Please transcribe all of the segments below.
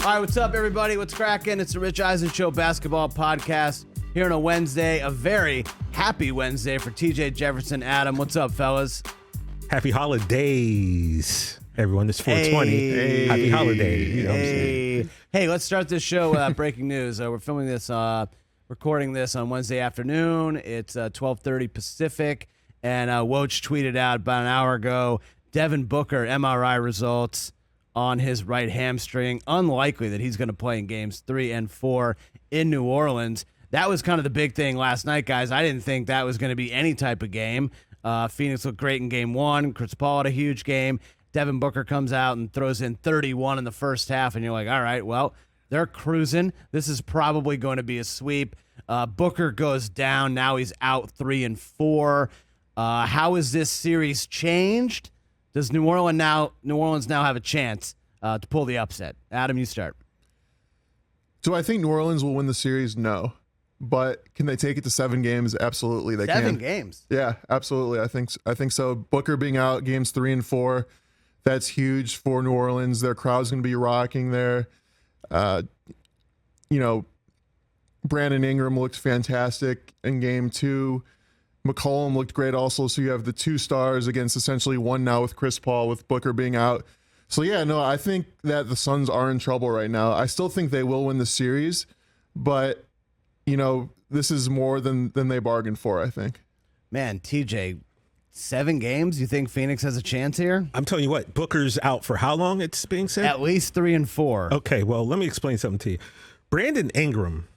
All right, what's up, everybody? What's cracking? It's the Rich Eisen Show basketball podcast here on a Wednesday, a very happy Wednesday for TJ, Jefferson, Adam. What's up, fellas? Happy holidays, everyone. It's 420. Hey. Happy holidays. You know what I'm saying? Hey, let's start this show with breaking news. We're filming this, recording this on Wednesday afternoon. It's 12:30 Pacific, and Woj tweeted out about an hour ago, Devin Booker MRI results on his right hamstring. Unlikely that he's going to play in games 3 and 4 in New Orleans. That was kind of the big thing last night, guys. I didn't think that was going to be any type of game. Phoenix looked great in game 1. Chris Paul had a huge game. Devin Booker comes out and throws in 31 in the first half, and you're like, all right, well, they're cruising. This is probably going to be a sweep. Booker goes down. Now he's out 3 and 4. How has this series changed? Does New Orleans now have a chance to pull the upset? Adam, you start. Do I think New Orleans will win the series? No. But can they take it to 7 games? Absolutely, they can. 7 games? Yeah, absolutely. I think so. Booker being out games 3 and 4, that's huge for New Orleans. Their crowd's going to be rocking there. Brandon Ingram looked fantastic in game 2. McCollum looked great also. So you have the 2 stars against essentially 1 now with Chris Paul, with Booker being out. So yeah, no, I think that the Suns are in trouble right now. I still think they will win the series, but this is more than they bargained for, I think. Man, TJ, 7 games? You think Phoenix has a chance here? I'm telling you what, Booker's out for how long, it's being said? At least 3 and 4. Okay, well, let me explain something to you. Brandon Ingram.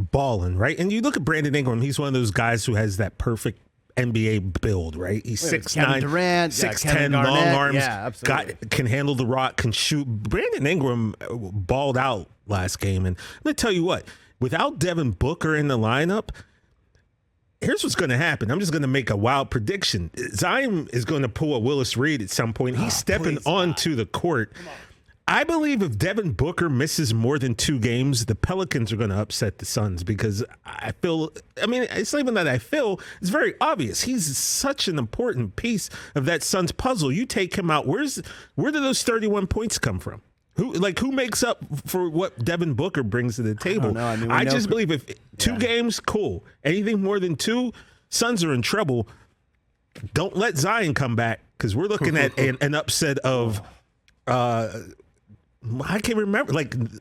Balling, right? And you look at Brandon Ingram, he's one of those guys who has that perfect NBA build, right? He's 6'9", Durant, 6'10", long arms, yeah, absolutely. can handle the rock, can shoot. Brandon Ingram balled out last game. And let me tell you what, without Devin Booker in the lineup, here's what's going to happen. I'm just going to make a wild prediction. Zion is going to pull a Willis Reed at some point. He's stepping onto the court. I believe if Devin Booker misses more than 2 games, the Pelicans are going to upset the Suns because it's not even that I feel, it's very obvious. He's such an important piece of that Suns puzzle. You take him out, where do those 31 points come from? Who makes up for what Devin Booker brings to the table? I just believe if 2 games, cool. Anything more than 2, Suns are in trouble. Don't let Zion come back because we're looking at an upset of I can't remember.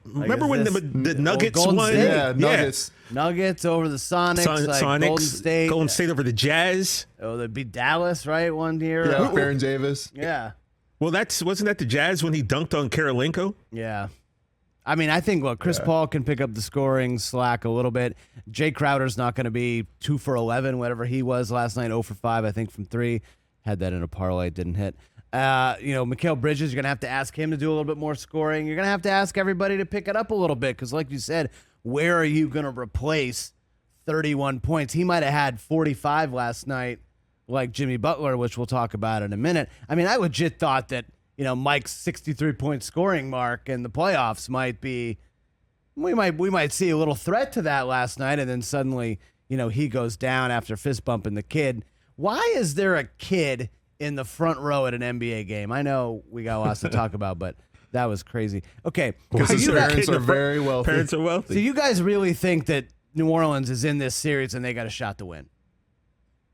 Remember when the Nuggets won? Yeah, Nuggets. Nuggets over the Sonics. Sonics. Golden State over the Jazz. Oh, there'd be Dallas, right? One year. Yeah, Baron Davis. Yeah. Well, wasn't that the Jazz when he dunked on Karolinko? Yeah. I mean, I think, Chris Paul can pick up the scoring slack a little bit. Jay Crowder's not going to be 2 for 11, whatever he was last night, 0 for 5, I think, from 3. Had that in a parlay, didn't hit. Mikal Bridges, you're going to have to ask him to do a little bit more scoring. You're going to have to ask everybody to pick it up a little bit because, like you said, where are you going to replace 31 points? He might have had 45 last night like Jimmy Butler, which we'll talk about in a minute. I mean, I legit thought that, Mike's 63-point scoring mark in the playoffs might be – we might see a little threat to that last night, and then suddenly, he goes down after fist bumping the kid. Why is there a kid – in the front row at an NBA game? I know we got lots to talk about, but that was crazy. Okay. Because his parents are very wealthy. Parents are wealthy. So you guys really think that New Orleans is in this series and they got a shot to win?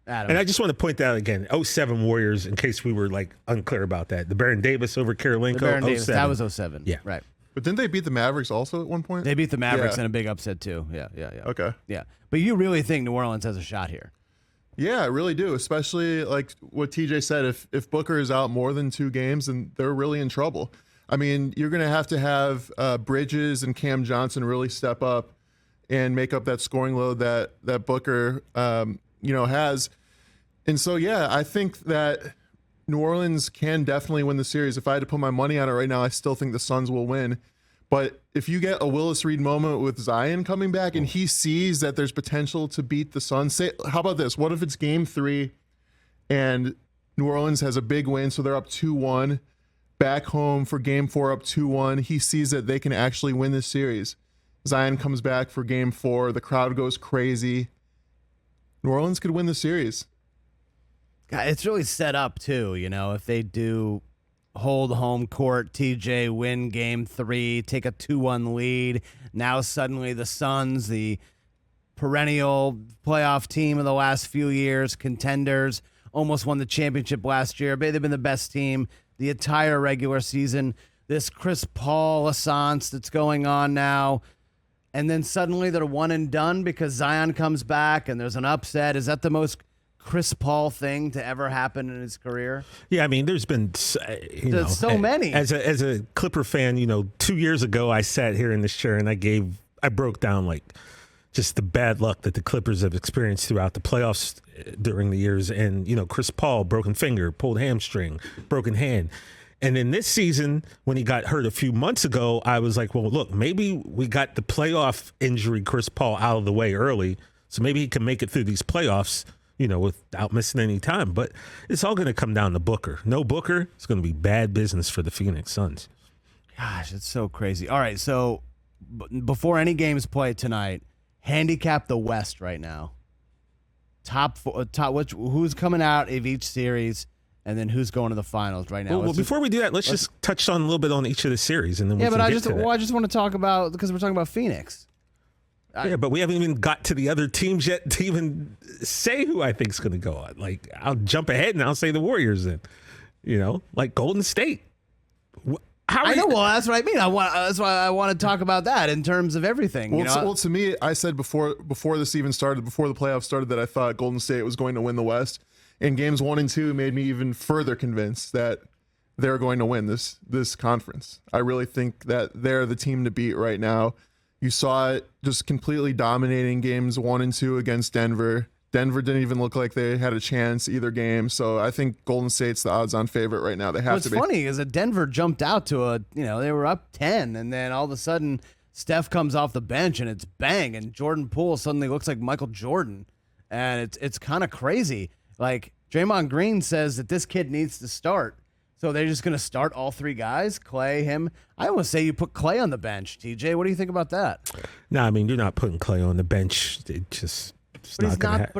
Adam. And I just want to point out again, 07 Warriors, in case we were unclear about that. The Baron Davis over Karolinko. The Baron Davis, that was 07. Yeah. Right. But didn't they beat the Mavericks also at one point? They beat the Mavericks in a big upset too. Yeah. Okay. Yeah. But you really think New Orleans has a shot here? Yeah, I really do, especially like what TJ said. If Booker is out more than 2 games, then they're really in trouble. I mean, you're going to have Bridges and Cam Johnson really step up and make up that scoring load that Booker has. And so, yeah, I think that New Orleans can definitely win the series. If I had to put my money on it right now, I still think the Suns will win. But if you get a Willis Reed moment with Zion coming back and he sees that there's potential to beat the Suns, how about this? What if it's game 3 and New Orleans has a big win, so they're up 2-1, back home for game 4 up 2-1. He sees that they can actually win this series. Zion comes back for game 4. The crowd goes crazy. New Orleans could win the series. God, it's really set up too, if they do hold home court. TJ win game 3, take a 2-1 lead. Now suddenly the Suns, the perennial playoff team of the last few years, contenders, almost won the championship last year. They've been the best team the entire regular season. This Chris Paul assance that's going on now. And then suddenly they're one and done because Zion comes back and there's an upset. Is that the most Chris Paul thing to ever happen in his career? Yeah, I mean, there's been There's so many. As a Clipper fan, 2 years ago, I sat here in this chair and I broke down like just the bad luck that the Clippers have experienced throughout the playoffs during the years. And, Chris Paul, broken finger, pulled hamstring, broken hand. And then this season, when he got hurt a few months ago, I was like, well, look, maybe we got the playoff injury Chris Paul out of the way early, so maybe he can make it through these playoffs, without missing any time. But it's all going to come down to Booker. No Booker, it's going to be bad business for the Phoenix Suns. Gosh, it's so crazy. All right, so before any games play tonight, handicap the West right now. Who's coming out of each series? And then who's going to the finals right now? Well, before we do that, let's just touch on a little bit on each of the series, and then I just want to talk about, because we're talking about Phoenix. But we haven't even got to the other teams yet to even say who I think is going to go on. Like, I'll jump ahead and I'll say the Warriors then. Like Golden State. I know. Well, that's what I mean. That's why I want to talk about that in terms of everything. Well, to me, I said before this even started, before the playoffs started, that I thought Golden State was going to win the West. And games 1 and 2 made me even further convinced that they're going to win this conference. I really think that they're the team to beat right now. You saw it just completely dominating games 1 and 2 against Denver. Denver didn't even look like they had a chance either game. So I think Golden State's the odds-on favorite right now. They have to be. What's funny is that Denver jumped out to they were up 10, and then all of a sudden Steph comes off the bench and it's bang, and Jordan Poole suddenly looks like Michael Jordan, and it's kind of crazy. Like, Draymond Green says that this kid needs to start. So they're just going to start all 3 guys, Clay, him. I almost say you put Clay on the bench, TJ. What do you think about that? No, I mean, you're not putting Clay on the bench. But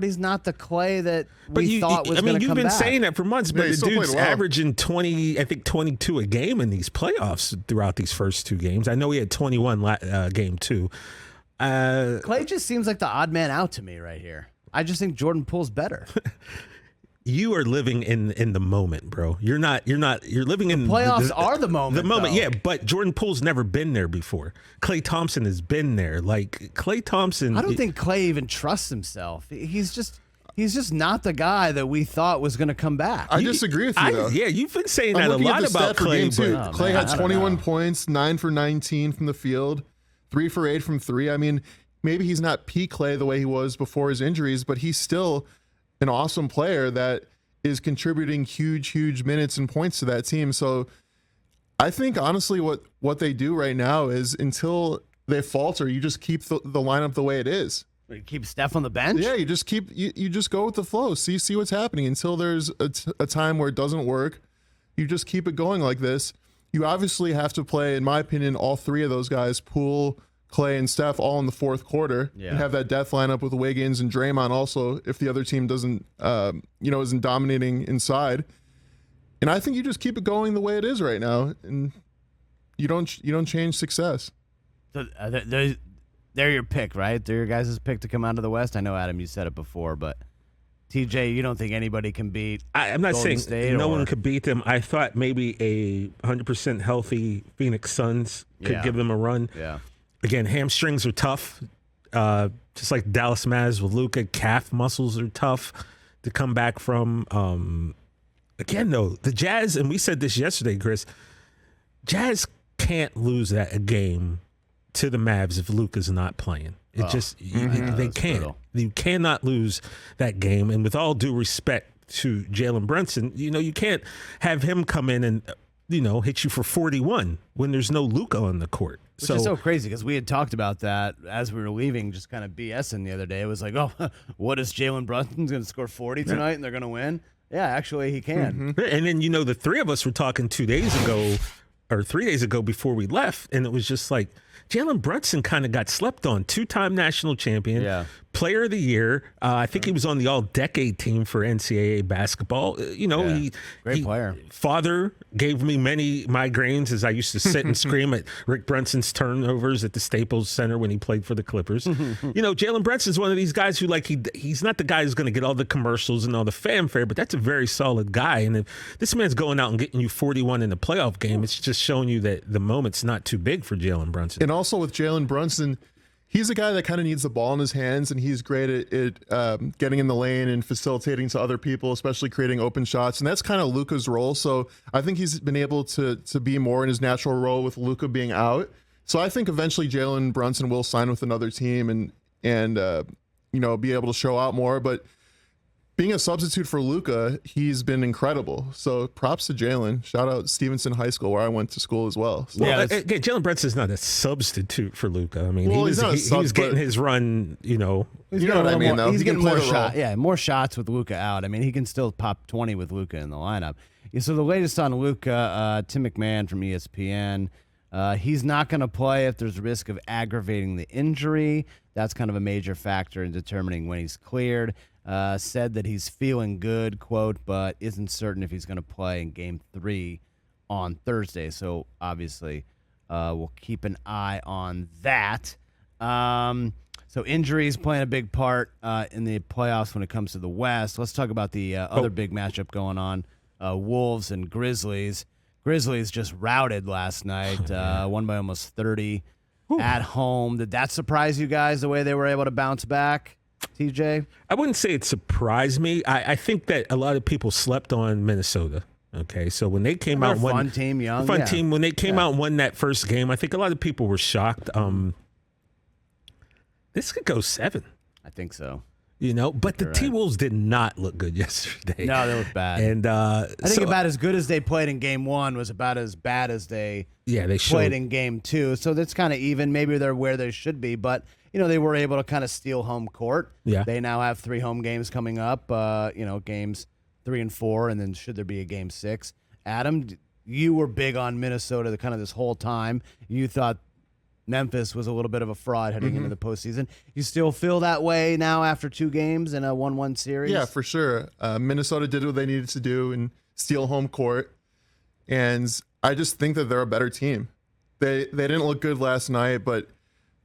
he's not the Clay that we thought was going to come back. You've been saying that for months, but the dude's well. averaging 22 a game in these playoffs throughout these first 2 games. I know he had 21 game 2. Clay just seems like the odd man out to me right here. I just think Jordan Poole's better. You are living in the moment, bro. You're living in playoffs are the moment. The moment, though. yeah, but Jordan Poole's never been there before. Klay Thompson has been there. Like, Klay Thompson, I don't think Clay even trusts himself. He's just not the guy that we thought was going to come back. I disagree with you, though. Yeah, you've been saying that a lot about Clay. Clay had 21 points, 9 for 19 from the field, 3 for 8 from 3. I mean, maybe he's not peak Clay the way he was before his injuries, but he's still an awesome player that is contributing huge minutes and points to that team. So I think, honestly, what they do right now is, until they falter, you just keep the lineup the way it is. You keep Steph on the bench? Yeah, you just go with the flow. See what's happening until there's a time where it doesn't work. You just keep it going like this. You obviously have to play, in my opinion, all 3 of those guys, Poole, Clay, and Steph, all in the 4th quarter, and have that death lineup with Wiggins and Draymond also, if the other team doesn't, isn't dominating inside. And I think you just keep it going the way it is right now, and you don't change success. So they're your pick, right? They're your guys' pick to come out of the West. I know, Adam, you said it before, but TJ, you don't think anybody can beat? I'm not Golden saying State, no one could beat them. I thought maybe a 100% healthy Phoenix Suns could give them a run. Yeah. Again, hamstrings are tough. Just like Dallas Mavs with Luka, calf muscles are tough to come back from. Again, though, the Jazz, and we said this yesterday, Chris, Jazz can't lose a game to the Mavs if Luka's not playing. They can't. Brutal. You cannot lose that game. And with all due respect to Jalen Brunson, you can't have him come in and hit you for 41 when there's no Luka on the court. Which is so crazy, because we had talked about that as we were leaving, just kind of BSing the other day. It was like, oh, what is Jalen Brunson's going to score 40 tonight and they're going to win? Yeah, actually, he can. Mm-hmm. And then, the 3 of us were talking 2 days ago or 3 days ago before we left, and it was just like, Jalen Brunson kind of got slept on. 2-time national champion, player of the year. I think he was on the all-decade team for NCAA basketball. Great player. Father gave me many migraines as I used to sit and scream at Rick Brunson's turnovers at the Staples Center when he played for the Clippers. Jalen Brunson's one of these guys who, like, he's not the guy who's going to get all the commercials and all the fanfare, but that's a very solid guy. And if this man's going out and getting you 41 in the playoff game, it's just showing you that the moment's not too big for Jalen Brunson. And also with Jalen Brunson, he's a guy that kind of needs the ball in his hands, and he's great at getting in the lane and facilitating to other people, especially creating open shots. And that's kind of Luka's role. So I think he's been able to be more in his natural role with Luka being out. So I think eventually Jalen Brunson will sign with another team and be able to show out more. But being a substitute for Luka, he's been incredible. So props to Jalen. Shout out Stevenson High School, where I went to school as well. So. Again, Jalen Brunson's not a substitute for Luka. I mean, he's getting his run, You know what I mean, though. He's getting more shots. Yeah, more shots with Luka out. I mean, he can still pop 20 with Luka in the lineup. So the latest on Luka, Tim McMahon from ESPN, he's not going to play if there's a risk of aggravating the injury. That's kind of a major factor in determining when he's cleared. Said that he's feeling good, quote, but isn't certain if he's going to play in Game 3 on Thursday. So obviously, we'll keep an eye on that. So injuries playing a big part in the playoffs when it comes to the West. Let's talk about the other big matchup going on, Wolves and Grizzlies. Grizzlies just routed last night, won by almost 30 at home. Did that surprise you guys, the way they were able to bounce back? TJ? I wouldn't say it surprised me. I think that a lot of people slept on Minnesota. Okay, so when they came out, fun team, young, fun team. When they came out and won that first game, I think a lot of people were shocked. This could go 7. I think so. But the T-Wolves did not look good yesterday. No, they looked bad. And I think about as good as they played in Game 1 was about as bad as they played in Game 2. So that's kind of even. Maybe they're where they should be, but they were able to kind of steal home court. Yeah. They now have 3 home games coming up. Games 3 and 4, and then should there be a Game 6? Adam, you were big on Minnesota this whole time. You thought Memphis was a little bit of a fraud heading into the postseason. You still feel that way now after 2 games in a 1-1 series? Yeah, for sure. Minnesota did what they needed to do and steal home court. And I just think that they're a better team. They didn't look good last night, but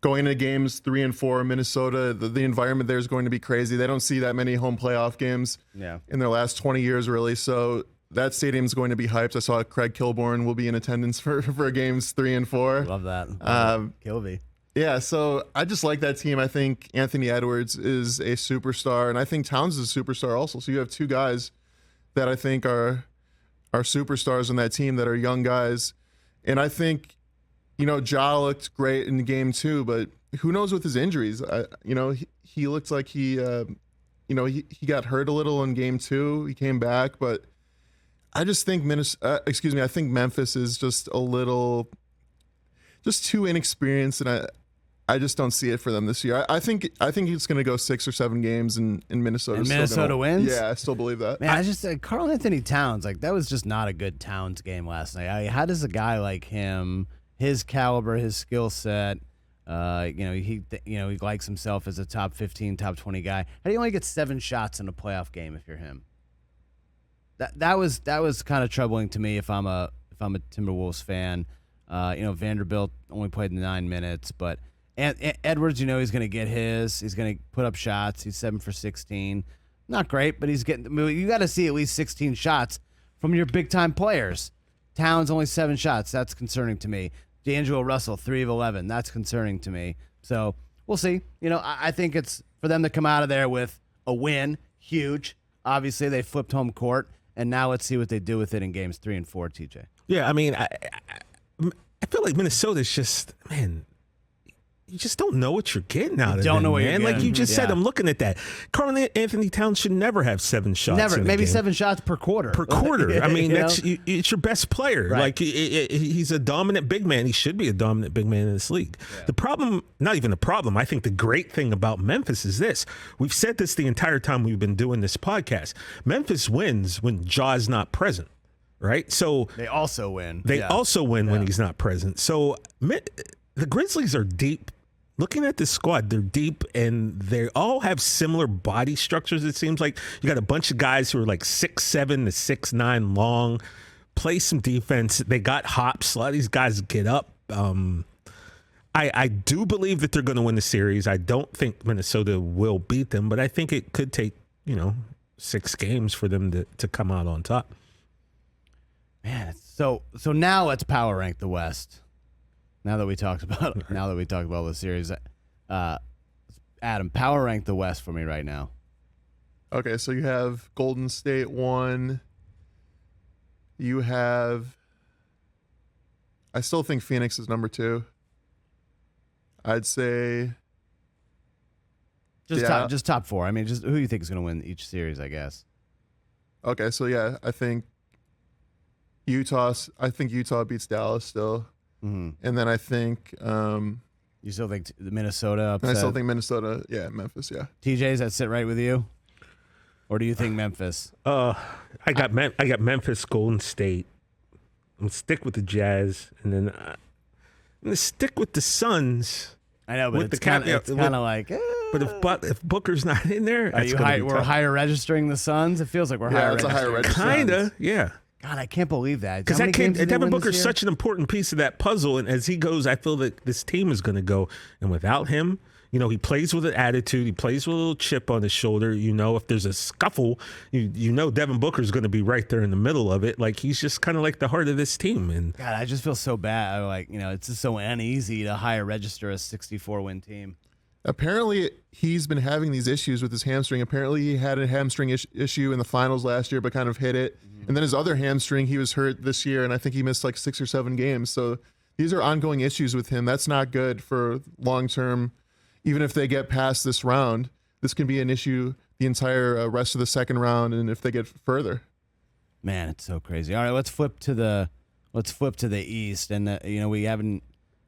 going into games 3 and 4, Minnesota, the environment there is going to be crazy. They don't see that many home playoff games in their last 20 years, really. So that stadium's going to be hyped. I saw Craig Kilborn will be in attendance for games 3 and 4. Love that. Kilby. Yeah, so I just like that team. I think Anthony Edwards is a superstar, and I think Towns is a superstar also. So you have 2 guys that I think are superstars on that team that are young guys. And I think, Ja looked great in Game 2, but who knows with his injuries? He looked like he got hurt a little in Game 2. He came back, but I just think I think Memphis is just too inexperienced, and I just don't see it for them this year. I think it's going to go 6 or 7 games, and Minnesota. And Minnesota wins. Yeah, I still believe that. Man, I just Karl Anthony Towns, that was just not a good Towns game last night. How does a guy like him, his caliber, his skill set, he likes himself as a top 15, top 20 guy. How do you only get 7 shots in a playoff game if you're him? That was kind of troubling to me if I'm a Timberwolves fan. Vanderbilt only played 9 minutes, but Edwards, he's going to get his. He's going to put up shots. He's 7 for 16. Not great, but he's getting. You got to see at least 16 shots from your big time players. Towns only 7 shots. That's concerning to me. D'Angelo Russell 3 of 11. That's concerning to me. So we'll see. I think it's for them to come out of there with a win. Huge. Obviously, they flipped home court. And now let's see what they do with it in games 3 and 4, TJ. Yeah, I mean, I feel like Minnesota's just, man, you just don't know what you're getting out of them, man. Like you just said, I'm looking at that. Karl Anthony Towns should never have 7 shots. Never, maybe game. 7 shots per quarter. I mean, it's your best player. Right. Like he's a dominant big man. He should be a dominant big man in this league. Yeah. The problem, not even the problem. I think the great thing about Memphis is this. We've said this the entire time we've been doing this podcast. Memphis wins when Ja's not present. Right? So they also win. They also win when he's not present. So the Grizzlies are deep. Looking at this squad, they're deep, and they all have similar body structures. It seems like you got a bunch of guys who are like 6'7" to 6'9" long, play some defense. They got hops. A lot of these guys get up. I do believe that they're going to win the series. I don't think Minnesota will beat them, but I think it could take 6 games for them to come out on top. Man, so now let's power rank the West. Now that we talked about the series, Adam, power rank the West for me right now. Okay, so you have Golden State 1. You have. I still think Phoenix is number 2. I'd say. Just top 4. I mean, just who you think is going to win each series, I guess. Okay, so yeah, I think Utah beats Dallas still. Mm-hmm. And then I think you still think Minnesota upset? I still think Minnesota, Memphis, yeah. TJ, does that sit right with you? Or do you think Memphis? I got Memphis, Golden State. I'm gonna stick with the Jazz, and then I'm gonna stick with the Suns. I know, but it's kind of like. But if Booker's not in there, we're higher registering the Suns. It feels like we're higher registering. Kinda, yeah. God, I can't believe that. Because Devin Booker's such an important piece of that puzzle, and as he goes, I feel that this team is going to go. And without him, he plays with an attitude. He plays with a little chip on his shoulder. If there's a scuffle, Devin Booker's going to be right there in the middle of it. Like, he's just kind of like the heart of this team. And God, I just feel so bad. Like, it's just so uneasy to higher register a 64-win team. Apparently, he's been having these issues with his hamstring. Apparently, he had a hamstring issue in the finals last year, but kind of hit it. Mm-hmm. And then his other hamstring, he was hurt this year, and I think he missed like 6 or 7 games. So these are ongoing issues with him. That's not good for long-term. Even if they get past this round, this can be an issue the entire rest of the second round, and if they get further. Man, it's so crazy. All right, let's flip to the East, and we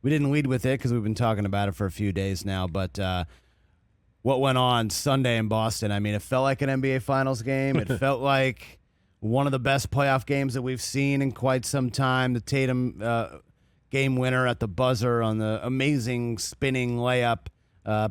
didn't lead with it because we've been talking about it for a few days now, but what went on Sunday in Boston, I mean, it felt like an NBA Finals game. It felt like one of the best playoff games that we've seen in quite some time. The Tatum game winner at the buzzer on the amazing spinning layup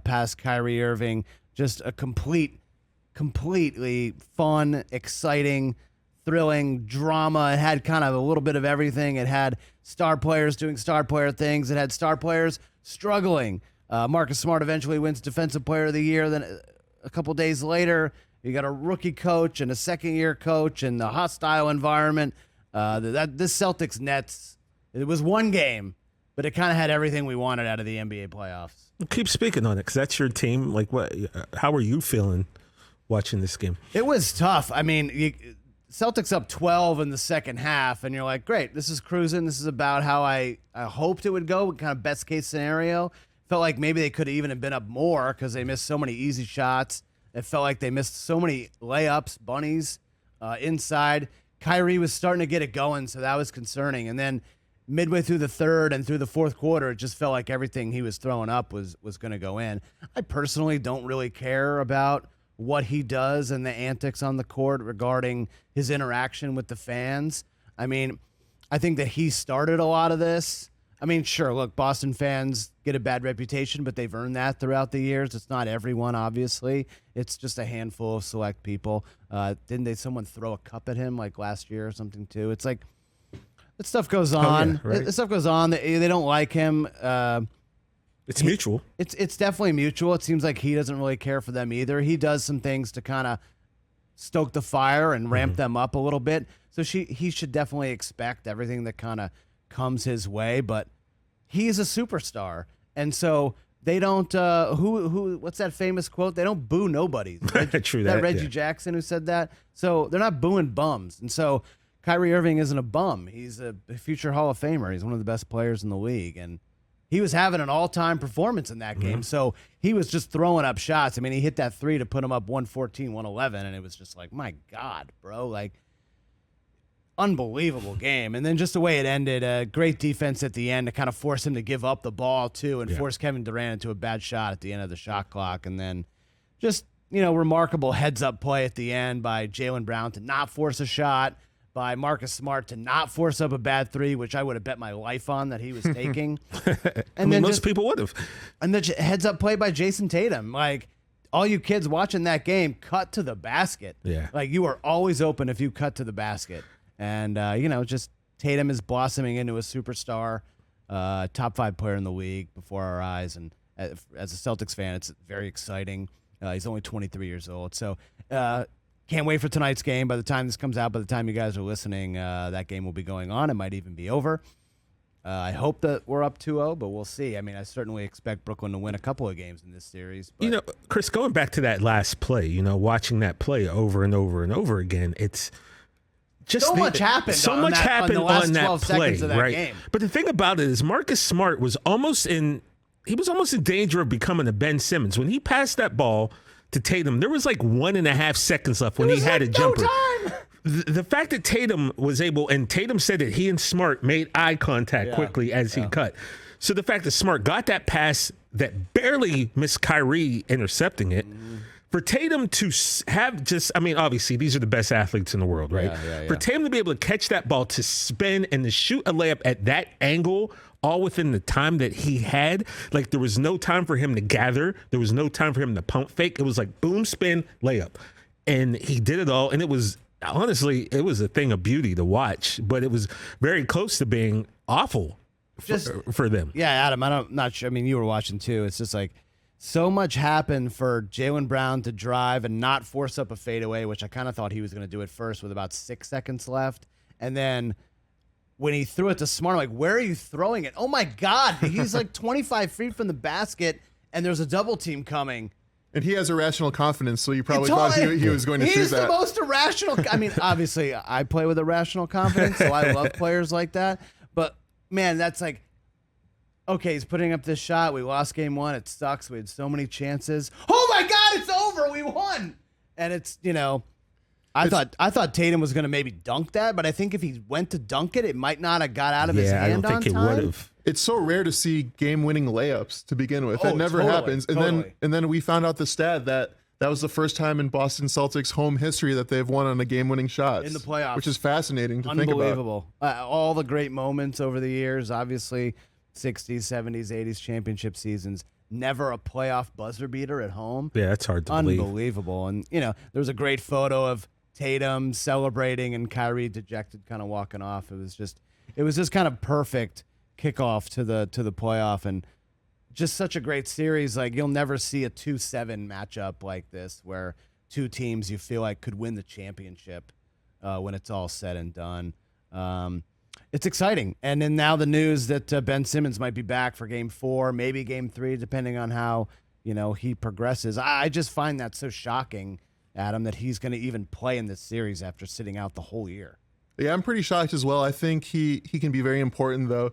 past Kyrie Irving. Just a completely fun, exciting, thrilling drama. It had kind of a little bit of everything. It had star players doing star player things. It had star players struggling. Marcus Smart eventually wins Defensive Player of the Year. Then a couple days later, you got a rookie coach and a second-year coach and the hostile environment. This Celtics Nets, it was one game, but it kind of had everything we wanted out of the NBA playoffs. Keep speaking on it, because that's your team. Like, what? How are you feeling watching this game? It was tough. I mean, Celtics up 12 in the second half, and you're like, great, this is cruising. This is about how I hoped it would go, kind of best case scenario. Felt like maybe they could have even been up more because they missed so many easy shots. It felt like they missed so many layups, bunnies inside. Kyrie was starting to get it going, so that was concerning. And then midway through the third and through the fourth quarter, it just felt like everything he was throwing up was going to go in. I personally don't really care about what he does and the antics on the court regarding his interaction with the fans. I mean, I think that he started a lot of this. I mean, sure, look, Boston fans get a bad reputation, but they've earned that throughout the years. It's not everyone, obviously. It's just a handful of select people. Didn't someone throw a cup at him like last year or something too? It's like, that stuff goes on. Oh, yeah, right. That stuff goes on. They don't like him. It's mutual. It's definitely mutual. It seems like he doesn't really care for them either. He does some things to kind of stoke the fire and ramp them up a little bit. So he should definitely expect everything that kind of comes his way. But he is a superstar, and so they don't. Who? What's that famous quote? They don't boo nobody. True. That Reggie Jackson who said that. So they're not booing bums, and so Kyrie Irving isn't a bum. He's a future Hall of Famer. He's one of the best players in the league, and he was having an all-time performance in that game. So he was just throwing up shots. I mean, he hit that 3 to put him up 114, 111, and it was just like, my God, bro. Like, unbelievable game. And then just the way it ended, great defense at the end to kind of force him to give up the ball, too, and force Kevin Durant into a bad shot at the end of the shot clock. And then just, remarkable heads-up play at the end by Jaylen Brown to not force a shot. by Marcus Smart to not force up a bad three, which I would have bet my life on that he was taking. And then most people would have. And the heads up play by Jason Tatum. Like, all you kids watching that game, cut to the basket. Yeah. Like, you are always open if you cut to the basket. And, just Tatum is blossoming into a superstar, top 5 player in the league before our eyes. And as a Celtics fan, it's very exciting. He's only 23 years old. So, can't wait for tonight's game. By the time this comes out, by the time you guys are listening, that game will be going on. It might even be over. I hope that we're up 2-0, but we'll see. I mean, I certainly expect Brooklyn to win a couple of games in this series. But Chris, going back to that last play, watching that play over and over and over again, it's just so much happened. So on much that, happened on, the last on that 12 play, seconds of that right? game. But the thing about it is, Marcus Smart was almost in danger of becoming a Ben Simmons when he passed that ball to Tatum. There was like 1.5 seconds left when he had a jumper. Time. The fact that Tatum was able, and Tatum said that he and Smart made eye contact quickly as he cut. So the fact that Smart got that pass that barely missed Kyrie intercepting it, for Tatum to have obviously these are the best athletes in the world, right? Yeah. For Tatum to be able to catch that ball, to spin and to shoot a layup at that angle, all within the time that he had, like there was no time for him to gather. There was no time for him to pump fake. It was like boom, spin, layup. And he did it all. And it was, honestly, it was a thing of beauty to watch, but it was very close to being awful for them. Yeah, Adam, I'm not sure. I mean, you were watching too. It's just like so much happened for Jaylen Brown to drive and not force up a fadeaway, which I kind of thought he was going to do it first with about 6 seconds left. And then when he threw it to Smart, I'm like, where are you throwing it? Oh, my God. He's like 25 feet from the basket, and there's a double team coming. And he has irrational confidence, so you probably thought he was going to shoot that. He's the most irrational. I mean, obviously, I play with irrational confidence, so I love players like that. But, man, that's like, okay, he's putting up this shot. We lost game 1. It sucks. We had so many chances. Oh, my God, it's over. We won. And it's, I thought Tatum was going to maybe dunk that, but I think if he went to dunk it, it might not have got out of his hand I don't think on time. It would have. It's so rare to see game-winning layups to begin with. That never totally, happens. And then we found out the stat that was the first time in Boston Celtics home history that they've won on a game-winning shot In the playoffs. which is fascinating to think about. Unbelievable. All the great moments over the years, obviously 60s, 70s, 80s championship seasons. Never a playoff buzzer beater at home. Yeah, that's hard to believe. Unbelievable. And, there was a great photo of Tatum celebrating and Kyrie dejected, kind of walking off. It was just kind of perfect kickoff to the playoff, and just such a great series. Like, you'll never see a 2-7 matchup like this where two teams you feel like could win the championship when it's all said and done. It's exciting. And then now the news that Ben Simmons might be back for game 4, maybe game 3, depending on how he progresses. I just find that so shocking, Adam, that he's going to even play in this series after sitting out the whole year. Yeah, I'm pretty shocked as well. I think he can be very important, though.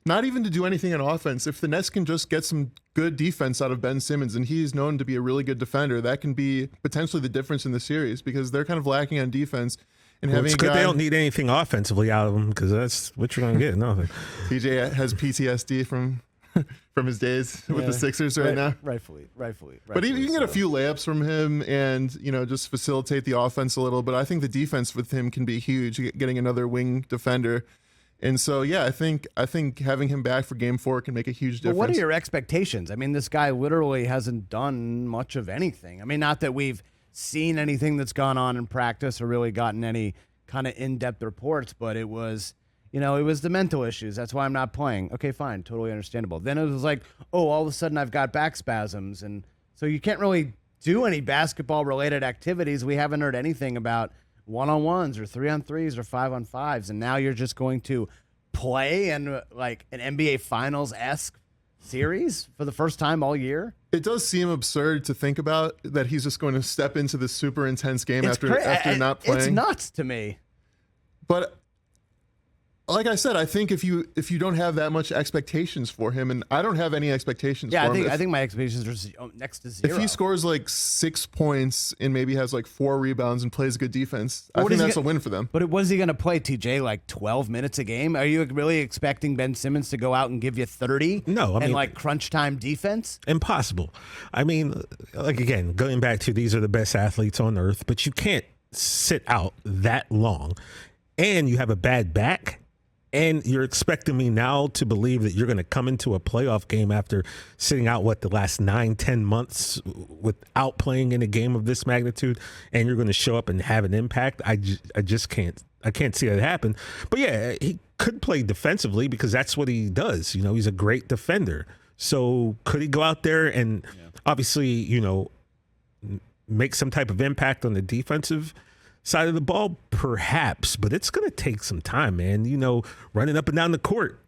Not even to do anything on offense. If the Nets can just get some good defense out of Ben Simmons, and he's known to be a really good defender, that can be potentially the difference in the series, because they're kind of lacking on defense. And having it's good they don't need anything offensively out of him, because that's what you're going to get. Nothing. TJ has PTSD from his days with the Sixers right now. Rightfully. But you can get a few layups from him and, just facilitate the offense a little. But I think the defense with him can be huge, getting another wing defender. And so, I think having him back for game 4 can make a huge difference. But what are your expectations? I mean, this guy literally hasn't done much of anything. I mean, not that we've seen anything that's gone on in practice or really gotten any kind of in-depth reports, but it was, it was the mental issues. That's why I'm not playing. Okay, fine. Totally understandable. Then it was like, all of a sudden I've got back spasms. And so you can't really do any basketball-related activities. We haven't heard anything about one-on-ones or 3-on-3s or 5-on-5s. And now you're just going to play in like an NBA Finals-esque series for the first time all year? It does seem absurd to think about that he's just going to step into this super intense game after not playing. It's nuts to me. But like I said, I think if you don't have that much expectations for him, and I don't have any expectations for him. I think my expectations are next to 0. If he scores like 6 points and maybe has like 4 rebounds and plays good defense, I think that's a win for them. But what is he going to play, TJ, like 12 minutes a game? Are you really expecting Ben Simmons to go out and give you 30? No, and like crunch time defense? Impossible. I mean, like, again, going back to these are the best athletes on earth, but you can't sit out that long and you have a bad back, and you're expecting me now to believe that you're going to come into a playoff game after sitting out, the last 9-10 months without playing in a game of this magnitude, and you're going to show up and have an impact? I just can't. I can't see that happen. But yeah, he could play defensively because that's what he does. He's a great defender. So could he go out there and obviously, make some type of impact on the defensive side of the ball? Perhaps, but it's going to take some time, man. Running up and down the court,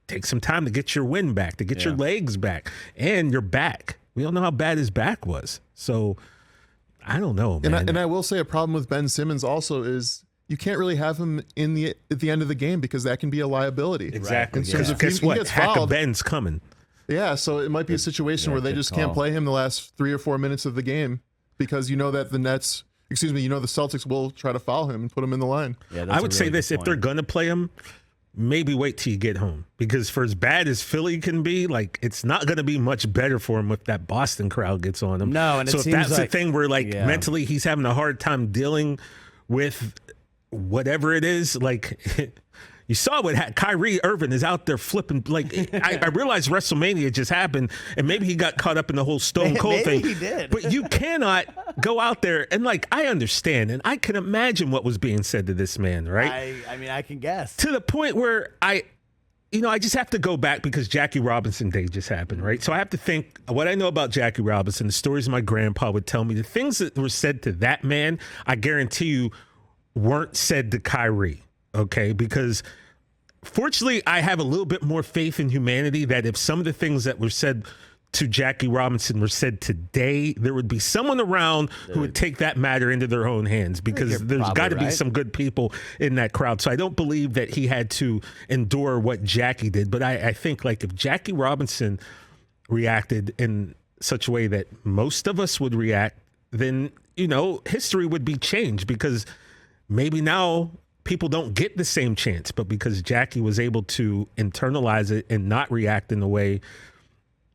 takes some time to get your wind back, to get your legs back and your back. We don't know how bad his back was. So I don't know, man. And I will say a problem with Ben Simmons also is you can't really have him at the end of the game because that can be a liability. Exactly. Because if guess he what? gets Hack of fouled, Ben's coming. Yeah, so it might be a situation where they just can't play him the last 3 or 4 minutes of the game because that the the Celtics will try to foul him and put him in the line. Yeah, I would say this: if they're gonna play him, maybe wait till you get home, because for as bad as Philly can be, it's not gonna be much better for him if that Boston crowd gets on him. No, and so if that's the thing where mentally he's having a hard time dealing with whatever it is, you saw what Kyrie Irving is out there flipping. I realize WrestleMania just happened, and maybe he got caught up in the whole Stone Cold thing. Maybe he did. But you cannot go out there and I understand, and I can imagine what was being said to this man, right? I mean, I can guess. To the point where I just have to go back because Jackie Robinson Day just happened, right? So I have to think what I know about Jackie Robinson, the stories my grandpa would tell me, the things that were said to that man, I guarantee you weren't said to Kyrie. Okay, because fortunately, I have a little bit more faith in humanity that if some of the things that were said to Jackie Robinson were said today, there would be someone around who would take that matter into their own hands, because there's got to be some good people in that crowd. So I don't believe that he had to endure what Jackie did. But I think if Jackie Robinson reacted in such a way that most of us would react, then, history would be changed, because maybe now people don't get the same chance, but because Jackie was able to internalize it and not react in the way,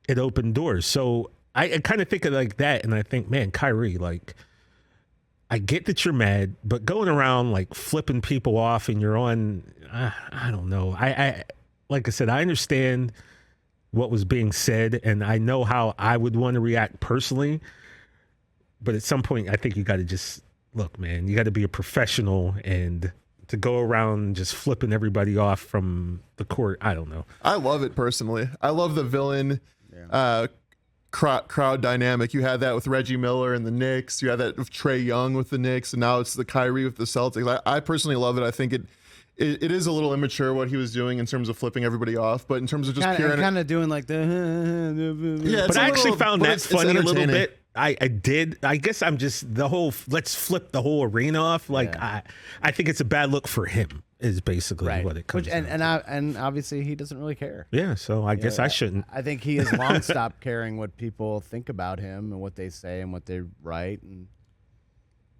it opened doors. So I kind of think of like that, and I think, man, Kyrie, I get that you're mad, but going around flipping people off and you're on, I don't know. I like I said, I understand what was being said, and I know how I would want to react personally, but at some point, I think you got to just look, man. You got to be a professional, and to go around just flipping everybody off from the court, I don't know. I love it personally. I love the villain crowd dynamic. You had that with Reggie Miller and the Knicks. You had that with Trae Young with the Knicks, and now it's the Kyrie with the Celtics. I personally love it. I think it is a little immature what he was doing in terms of flipping everybody off, but in terms of just kind of doing the yeah. But I actually found that funny a little bit. I did. I guess I'm just the whole let's flip the whole arena off. I think it's a bad look for him is basically what it comes down to. And obviously he doesn't really care. Yeah, so I guess I shouldn't. I think he has long stopped caring what people think about him and what they say and what they write, and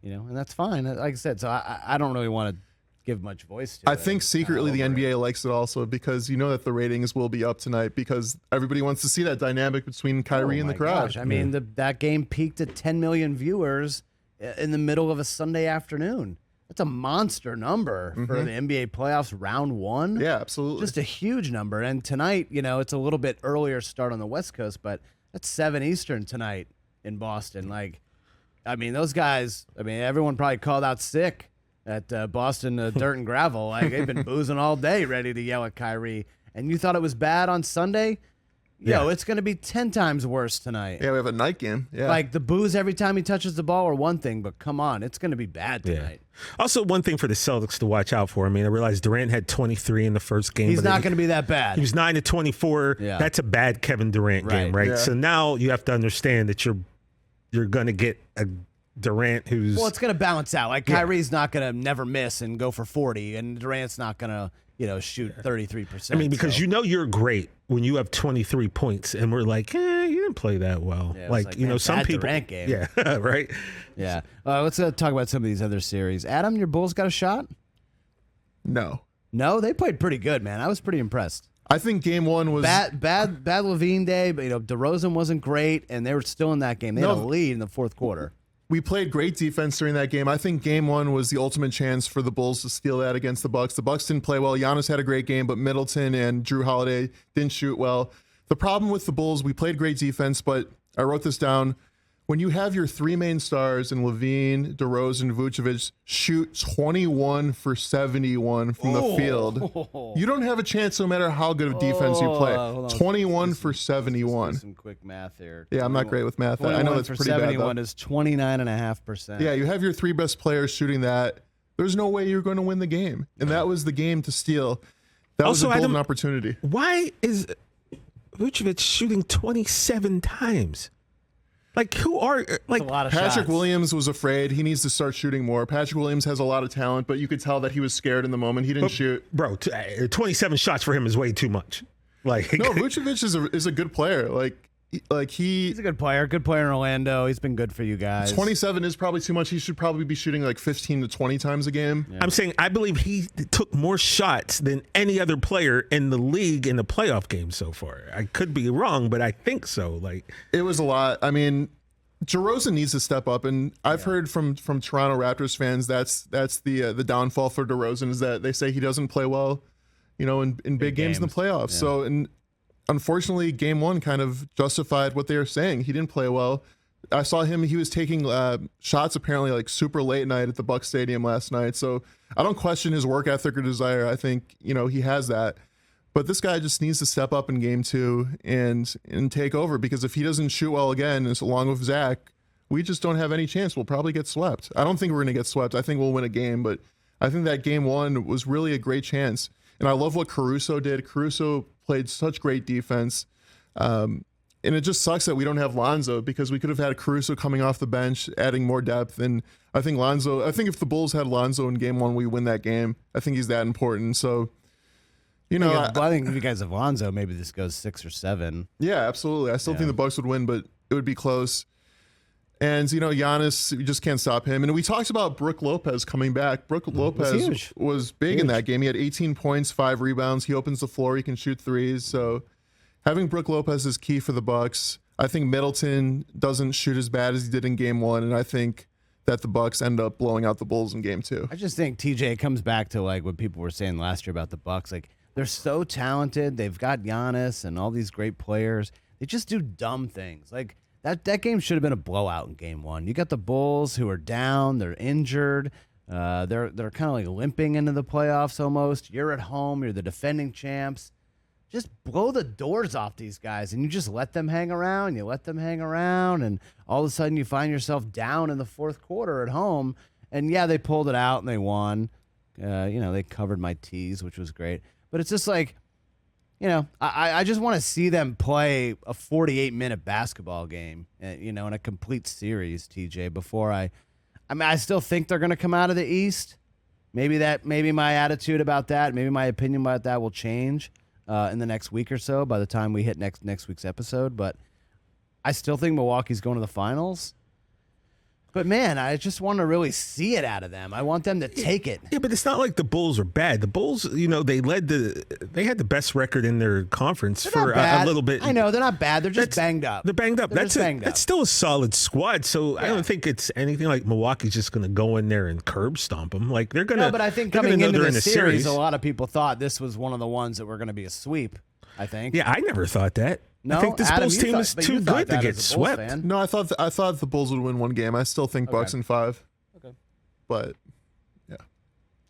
and that's fine. Like I said, so I don't really want to give much voice to it. I think secretly the NBA likes it also because that the ratings will be up tonight because everybody wants to see that dynamic between Kyrie and the crowd. Gosh. I mean, that game peaked at 10 million viewers in the middle of a Sunday afternoon. That's a monster number for the NBA playoffs round one. Yeah, absolutely. Just a huge number. And tonight, it's a little bit earlier start on the West Coast, but that's 7 Eastern tonight in Boston. Those guys, everyone probably called out sick at Boston Dirt and Gravel. They've been boozing all day, ready to yell at Kyrie. And you thought it was bad on Sunday? It's going to be 10 times worse tonight. Yeah, we have a night game. Yeah. The booze every time he touches the ball are one thing, but come on, it's going to be bad tonight. Also, one thing for the Celtics to watch out for. I realized Durant had 23 in the first game. He's not going to be that bad. He was 9-24. Yeah. That's a bad Kevin Durant game, right? Yeah. So now you have to understand that you're going to get a Durant who's... Well, it's going to balance out. Kyrie's not going to never miss and go for 40, and Durant's not going to, shoot 33%. Because you're great when you have 23 points, and we're like, you didn't play that well. Yeah, some people... Durant game. Yeah, right? Yeah. Let's talk about some of these other series. Adam, your Bulls got a shot? No, they played pretty good, man. I was pretty impressed. I think game one was bad Levine day, but DeRozan wasn't great, and they were still in that game. They had a lead in the fourth quarter. we played great defense during that game. I think game one was the ultimate chance for the Bulls to steal that against the Bucks. The Bucks didn't play well. Giannis had a great game, but Middleton and Drew Holiday didn't shoot well. The problem with the Bulls, we played great defense, but I wrote this down. When you have your three main stars in Levine, DeRozan, Vucevic shoot 21 for 71 from the field, you don't have a chance no matter how good of defense you play. 21 for 71. Some quick math here. Yeah, I'm not great with math. I know that's pretty bad. 71 is 29.5%. Yeah, you have your three best players shooting that. There's no way you're going to win the game. And that was the game to steal. That was a golden opportunity. Why is Vucevic shooting 27 times? Like, who are like a lot of Patrick shots. Williams was afraid. He needs to start shooting more. Patrick Williams has a lot of talent, but you could tell that he was scared in the moment. He didn't shoot. Bro, 27 shots for him is way too much. Like, no, Vucevic is a good player. He's a good player. Good player in Orlando. He's been good for you guys. 27 is probably too much. He should probably be shooting like 15 to 20 times a game. Yeah. I'm saying I believe he took more shots than any other player in the league in the playoff game so far. I could be wrong, but I think so. Like, it was a lot. I mean, DeRozan needs to step up, and I've heard from Toronto Raptors fans that's the downfall for DeRozan is that they say he doesn't play well, in big games in the playoffs. Yeah. So, and unfortunately, game one kind of justified what they were saying. He didn't play well. I saw him; he was taking shots apparently like super late night at the Bucs Stadium last night. So I don't question his work ethic or desire. I think he has that. But this guy just needs to step up in game two and take over, because if he doesn't shoot well again, along with Zach, we just don't have any chance. We'll probably get swept. I don't think we're going to get swept. I think we'll win a game, but I think that game one was really a great chance. And I love what Caruso did. Caruso played such great defense. And it just sucks that we don't have Lonzo, because we could have had Caruso coming off the bench, adding more depth. And I think if the Bulls had Lonzo in game one, we win that game. I think he's that important. So, I think if you guys have Lonzo, maybe this goes 6 or 7. Yeah, absolutely. I still think the Bucks would win, but it would be close. And, Giannis, you just can't stop him. And we talked about Brook Lopez coming back. Brook Lopez was big in that game. He had 18 points, 5 rebounds. He opens the floor. He can shoot threes. So having Brook Lopez is key for the Bucks. I think Middleton doesn't shoot as bad as he did in game one, and I think that the Bucks end up blowing out the Bulls in game two. I just think TJ comes back to like what people were saying last year about the Bucks. Like, they're so talented. They've got Giannis and all these great players. They just do dumb things. Like that game should have been a blowout in game one. You got the Bulls who are down. They're injured. They're kind of like limping into the playoffs almost. You're at home. You're the defending champs. Just blow the doors off these guys, and you just let them hang around. You let them hang around, and all of a sudden you find yourself down in the fourth quarter at home. And yeah, they pulled it out and they won. They covered my T's, which was great. But it's just like, I just want to see them play a 48-minute basketball game, in a complete series, TJ, before I still think they're going to come out of the East. Maybe my attitude about that, maybe my opinion about that will change in the next week or so by the time we hit next week's episode. But I still think Milwaukee's going to the finals. But, man, I just want to really see it out of them. I want them to take it. Yeah, but it's not like the Bulls are bad. The Bulls, they had the best record in their conference for a little bit. I know, they're not bad. They're just banged up. They're banged up. That's still a solid squad. So I don't think it's anything like Milwaukee's just going to go in there and curb stomp them. Like, they're going to. No, but I think coming into the series, a lot of people thought this was one of the ones that were going to be a sweep, I think. Yeah, I never thought that. No, I think this Adam, Bulls team is too good to get swept. No, I thought the Bulls would win one game. I still think Bucks in 5. Okay. But, yeah.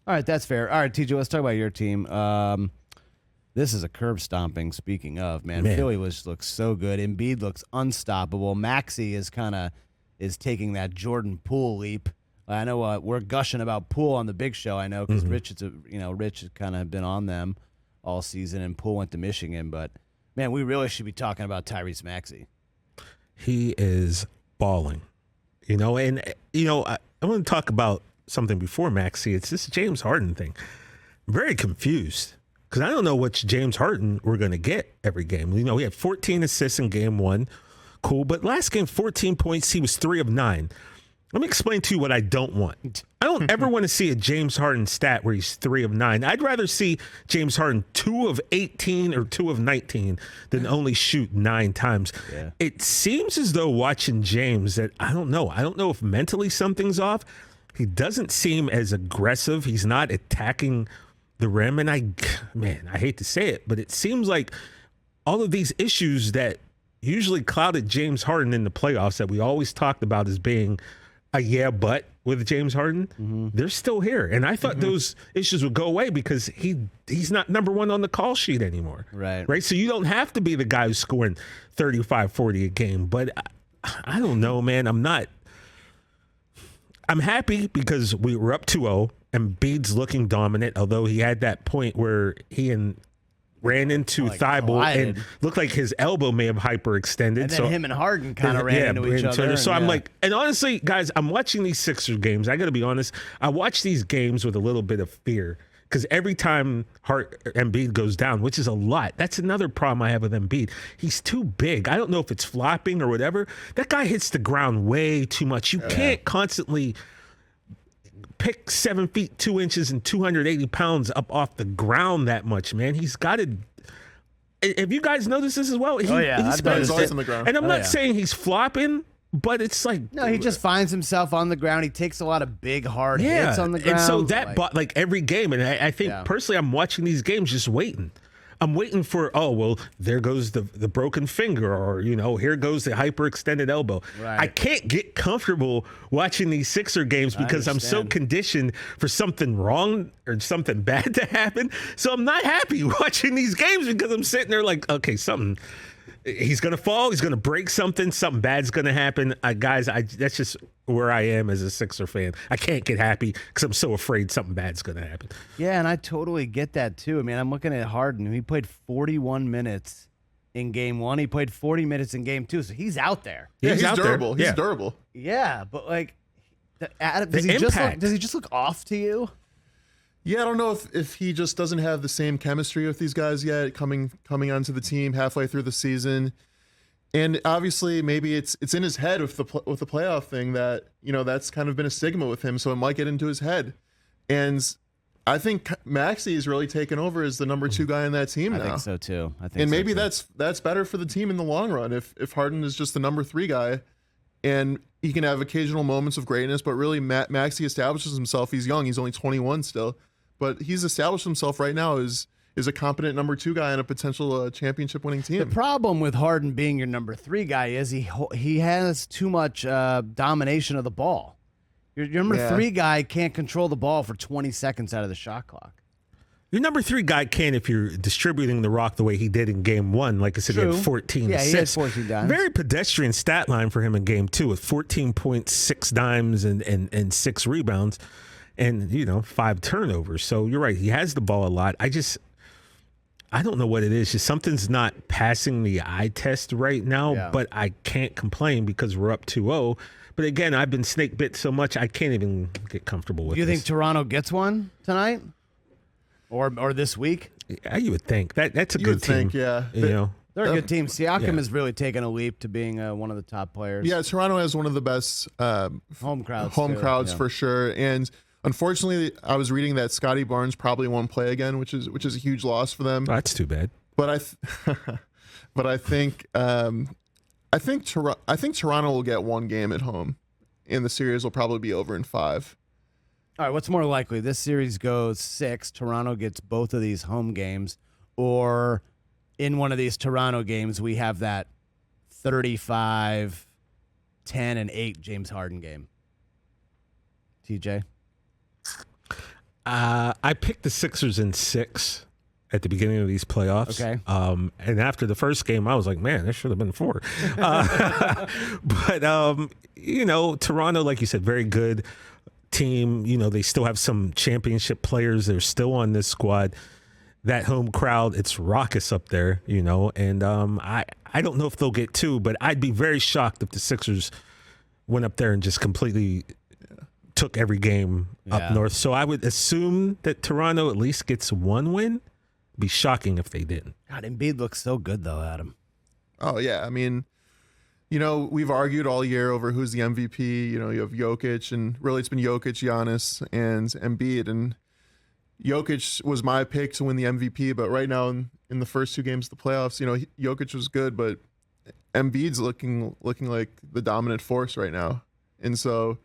All right, that's fair. All right, TJ, let's talk about your team. This is a curb stomping, speaking of, man. Philly looks so good. Embiid looks unstoppable. Maxey is taking that Jordan Poole leap. I know we're gushing about Poole on the big show, I know, because Rich has kind of been on them all season, and Poole went to Michigan, but man, we really should be talking about Tyrese Maxey. He is balling, and I want to talk about something before Maxey. It's this James Harden thing. I'm very confused because I don't know which James Harden we're going to get every game. He had 14 assists in game one. Cool. But last game, 14 points. He was 3 of 9. Let me explain to you what I don't want. I don't ever want to see a James Harden stat where he's 3 of 9. I'd rather see James Harden 2 of 18 or 2 of 19 than only shoot 9 times. Yeah. It seems as though watching James that I don't know if mentally something's off. He doesn't seem as aggressive. He's not attacking the rim. And I hate to say it, but it seems like all of these issues that usually clouded James Harden in the playoffs that we always talked about as being but with James Harden, they're still here. And I thought those issues would go away because he's not number 1 on the call sheet anymore. Right. So you don't have to be the guy who's scoring 35, 40 a game. But I don't know, man. I'm happy because we were up 2-0 and Embiid's looking dominant, although he had that point where he ran into Thibault and looked like his elbow may have hyperextended. And then him and Harden kind of ran into each other. So I'm like, and honestly, guys, I'm watching these Sixers games. I got to be honest. I watch these games with a little bit of fear because every time Embiid goes down, which is a lot, that's another problem I have with Embiid. He's too big. I don't know if it's flopping or whatever. That guy hits the ground way too much. You can't constantly pick 7 feet 2 inches and 280 pounds up off the ground that much, man. He's got to. If you guys notice this as well, he's always on the ground. And I'm not saying he's flopping, but it's like no, he just finds himself on the ground. He takes a lot of big hard hits on the ground. And so that like every game, and I think personally, I'm watching these games just waiting. I'm waiting for, there goes the broken finger, or, here goes the hyperextended elbow. Right. I can't get comfortable watching these Sixer games because I'm so conditioned for something wrong or something bad to happen. So I'm not happy watching these games because I'm sitting there like, okay, he's going to fall, he's going to break something bad's going to happen. Guys, that's just where I am as a Sixer fan. I can't get happy because I'm so afraid something bad's going to happen. Yeah, and I totally get that too. I mean, I'm looking at Harden. He played 41 minutes in game 1. He played 40 minutes in game 2, so he's out there. Yeah, he's durable. There. He's durable. Yeah, but like, does he just look off to you? Yeah, I don't know if he just doesn't have the same chemistry with these guys yet, coming onto the team halfway through the season. And obviously, maybe it's in his head with the playoff thing that, that's kind of been a stigma with him, so it might get into his head. And I think Maxey is really taken over as the number 2 guy on that team now. I think so too. Maybe that's better for the team in the long run if Harden is just the number 3 guy, and he can have occasional moments of greatness, but really Maxey establishes himself. He's young. He's only 21 still, but he's established himself right now as a competent number 2 guy on a potential championship winning team. The problem with Harden being your number 3 guy is he has too much domination of the ball. Your number 3 guy can't control the ball for 20 seconds out of the shot clock. Your number 3 guy can if you're distributing the rock the way he did in game 1. Like I said, he had 14 assists. He had 14 dimes. Very pedestrian stat line for him in game 2 with 14.6 dimes and 6 rebounds and 5 turnovers. So you're right. He has the ball a lot. I don't know what it is. Just something's not passing the eye test right now, but I can't complain because we're up 2-0. But again, I've been snake bit so much, I can't even get comfortable with it. Do you think Toronto gets one tonight or this week? Yeah, you would think. That's a good team. Yeah. They're a good team. Siakam has really taken a leap to being one of the top players. Yeah, Toronto has one of the best home crowds for sure. And unfortunately, I was reading that Scotty Barnes probably won't play again, which is a huge loss for them. Oh, that's too bad. But I think Toronto will get one game at home, and the series will probably be over in 5. All right, what's more likely? This series goes 6. Toronto gets both of these home games, or in one of these Toronto games, we have that 35, 10, and 8 James Harden game. TJ? I picked the Sixers in 6 at the beginning of these playoffs. Okay. And after the first game, I was like, man, there should have been 4. But, Toronto, like you said, very good team. They still have some championship players. They're still on this squad. That home crowd, it's raucous up there, and I don't know if they'll get 2, but I'd be very shocked if the Sixers went up there and just completely took every game up north. So I would assume that Toronto at least gets 1 win. Be shocking if they didn't. God, Embiid looks so good though, Adam. Oh yeah, I mean, we've argued all year over who's the MVP. You have Jokic, and really it's been Jokic, Giannis, and Embiid. And Jokic was my pick to win the MVP, but right now in the first 2 games of the playoffs, Jokic was good, but Embiid's looking like the dominant force right now. And so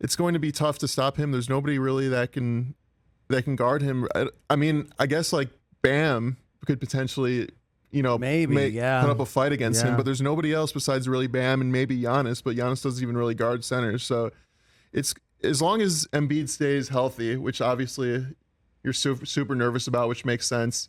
it's going to be tough to stop him. There's nobody really that can guard him. I mean, I guess like Bam could potentially maybe put up a fight against him, Yeah. but there's nobody else besides really Bam and maybe Giannis, but Giannis doesn't even really guard centers. So it's as long as Embiid stays healthy, which obviously you're super, super nervous about, which makes sense.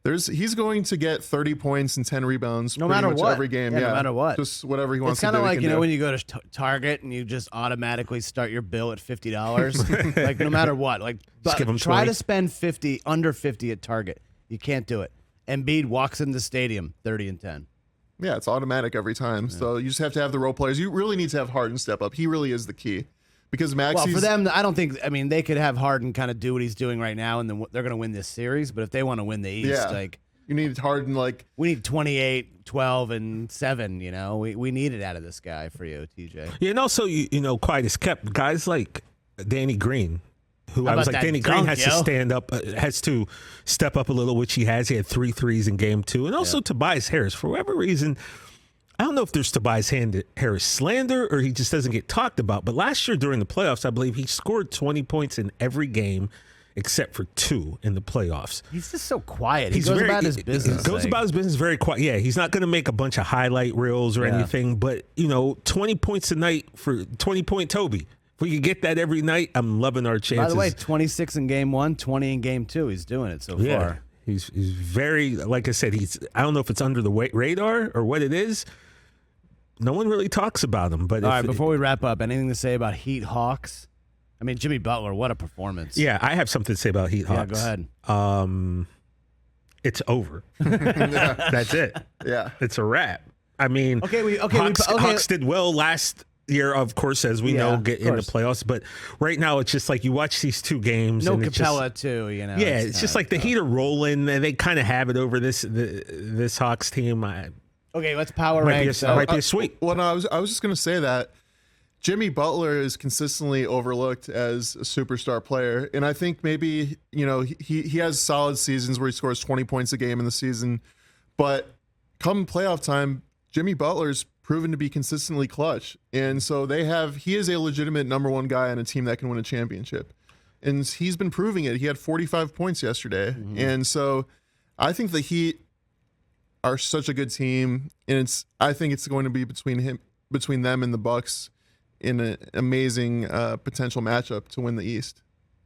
He's going to get 30 points and 10 rebounds No pretty matter much what. every game. Yeah, no matter what. Just whatever he wants It's to do. kind of like, he can do. when you go to Target and you just automatically start your bill at $50. Like, no matter what. Like, Just give 'em try 20. to spend under 50 at Target. You can't do it. Embiid walks in the stadium, 30 and 10. Yeah, it's automatic every time. So you just have to have the role players. You really need to have Harden step up. He really is the key. Because Well, Maxi's for them, I don't think, they could have Harden kind of do what he's doing right now, and then they're going to win this series. But if they want to win the East, you need Harden we need 28, 12, and 7, We need it out of this guy for you, TJ. Yeah, and also, quiet as kept. Guys like Danny Green, who How I was about like, that Danny dunk, Green has to yo? stand up, has to step up a little, which he has. He had 3 threes in game 2. And also Tobias Harris, for whatever reason, I don't know if there's Tobias Harris slander or he just doesn't get talked about. But last year during the playoffs, I believe he scored 20 points in every game except for 2 in the playoffs. He's just so quiet. He goes about his business. He goes about his business very quiet. Yeah, he's not going to make a bunch of highlight reels or anything. But, 20 points a night for 20-point Toby. If we could get that every night, I'm loving our chances. By the way, 26 in game 1, 20 in game 2. He's doing it so far. He's very, like I said, I don't know if it's under the radar or what it is. No one really talks about him. But all right, before we wrap up, anything to say about Heat Hawks? Jimmy Butler, what a performance. Yeah, I have something to say about Heat Hawks. Yeah, go ahead. It's over. That's it. Yeah. It's a wrap. Hawks did well last year, of course, as we know, get in the playoffs. But right now, it's just like you watch these 2 games. No and Capella, too, Yeah, it's just like the Heat are rolling, and they kind of have it over this Hawks team. Okay, let's power rank. Might be a sweep. Well, no, I was just going to say that Jimmy Butler is consistently overlooked as a superstar player. And I think maybe, he has solid seasons where he scores 20 points a game in the season. But come playoff time, Jimmy Butler's proven to be consistently clutch. And so he is a legitimate number 1 guy on a team that can win a championship. And he's been proving it. He had 45 points yesterday. Mm-hmm. And so I think the Heat are such a good team. And I think it's going to be between them and the Bucks in an amazing potential matchup to win the East.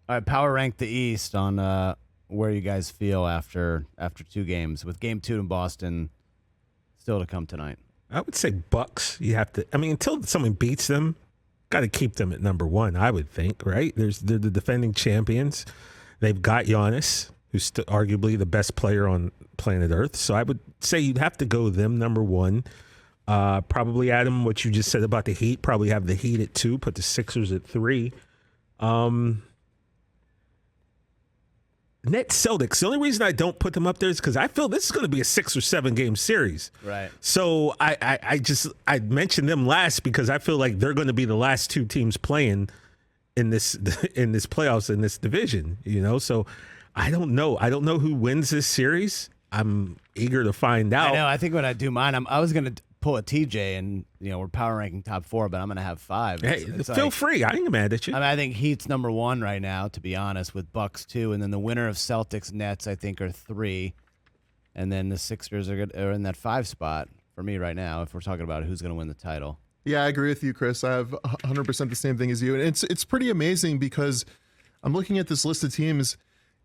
All right, power rank the East on where you guys feel after 2 games, with game 2 in Boston still to come tonight. I would say Bucks. You have to. Until someone beats them, got to keep them at number 1. I would think, right? They're the defending champions. They've got Giannis, who's arguably the best player on planet Earth. So I would say you'd have to go them number 1. Probably, Adam, what you just said about the Heat, probably have the Heat at 2, put the Sixers at 3. Nets Celtics. The only reason I don't put them up there is because I feel this is going to be a 6 or 7 game series. Right. So I mentioned them last because I feel like they're going to be the last 2 teams playing in this playoffs in this division. So I don't know. I don't know who wins this series. I'm eager to find out. I know. I think when I do mine, I was going to pull a TJ, and we're power ranking top 4, but I'm going to have 5. Hey, feel free. I ain't mad at you. I think Heat's number 1 right now, to be honest, with Bucks 2, and then the winner of Celtics Nets I think are 3, and then the Sixers are in that 5 spot for me right now. If we're talking about who's going to win the title. Yeah, I agree with you, Chris. I have 100% the same thing as you, and it's pretty amazing because I'm looking at this list of teams.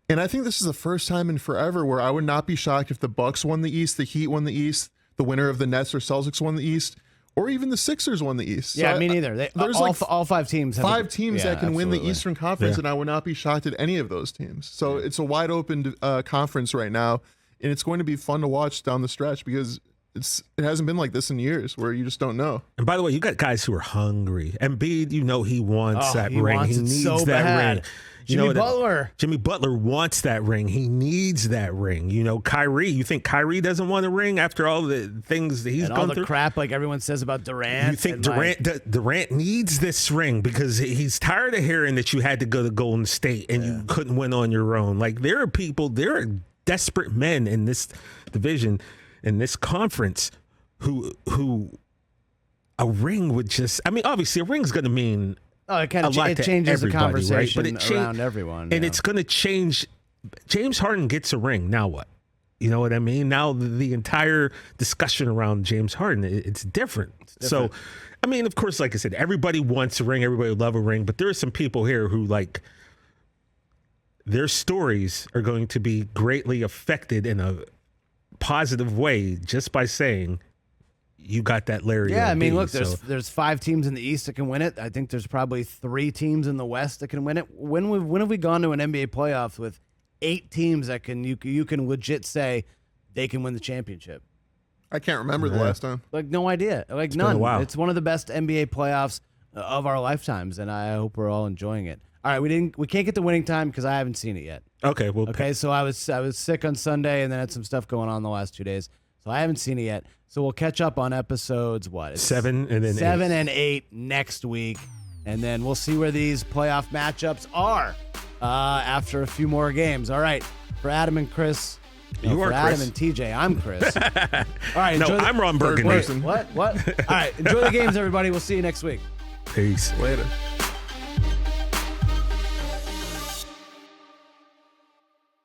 And I think this is the first time in forever where I would not be shocked if the Bucks won the East, the Heat won the East, the winner of the Nets or Celtics won the East, or even the Sixers won the East. Yeah, me neither. There's all 5 teams. Have 5 teams that can win the absolutely. Eastern Conference, and I would not be shocked at any of those teams. So it's a wide open conference right now, and it's going to be fun to watch down the stretch because it hasn't been like this in years where you just don't know. And by the way, you got guys who are hungry. Embiid, he wants that he ring. wants He it needs so that bad. ring. Jimmy Butler. Jimmy Butler wants that ring. He needs that ring. You know, Kyrie. You think Kyrie doesn't want a ring after all the things that he's and gone all the through? crap like everyone says about Durant. You think Durant needs this ring because he's tired of hearing that you had to go to Golden State and you couldn't win on your own. Like there are desperate men in this division, in this conference, who a ring would just. I mean, obviously, a ring's going to mean. Oh, it kind of it changes the conversation right? But around everyone. And it's going to change. James Harden gets a ring. Now what? You know what I mean? Now the entire discussion around James Harden, it's different. So, I mean, of course, like I said, everybody wants a ring. Everybody would love a ring. But there are some people here who, like, their stories are going to be greatly affected in a positive way just by saying, you got that Larry. Yeah, I mean, LB. look, there's 5 teams in the East that can win it. I think there's probably 3 teams in the West that can win it. When have we gone to an NBA playoffs with 8 teams that you can legit say they can win the championship? I can't remember the last time. Like, no idea. Like, none. It's one of the best NBA playoffs of our lifetimes, and I hope we're all enjoying it. All right, we can't get the winning time because I haven't seen it yet. Okay, well, okay. So I was sick on Sunday, and then had some stuff going on the last 2 days, so I haven't seen it yet. So we'll catch up on episodes 7 and then 7 and 8 next week, and then we'll see where these playoff matchups are after a few more games. All right, for Adam and Chris. You are for Chris. Adam and TJ, I'm Chris. All right, no, I'm Ron Burgundy. What? All right, enjoy the games, everybody. We'll see you next week. Peace. Later.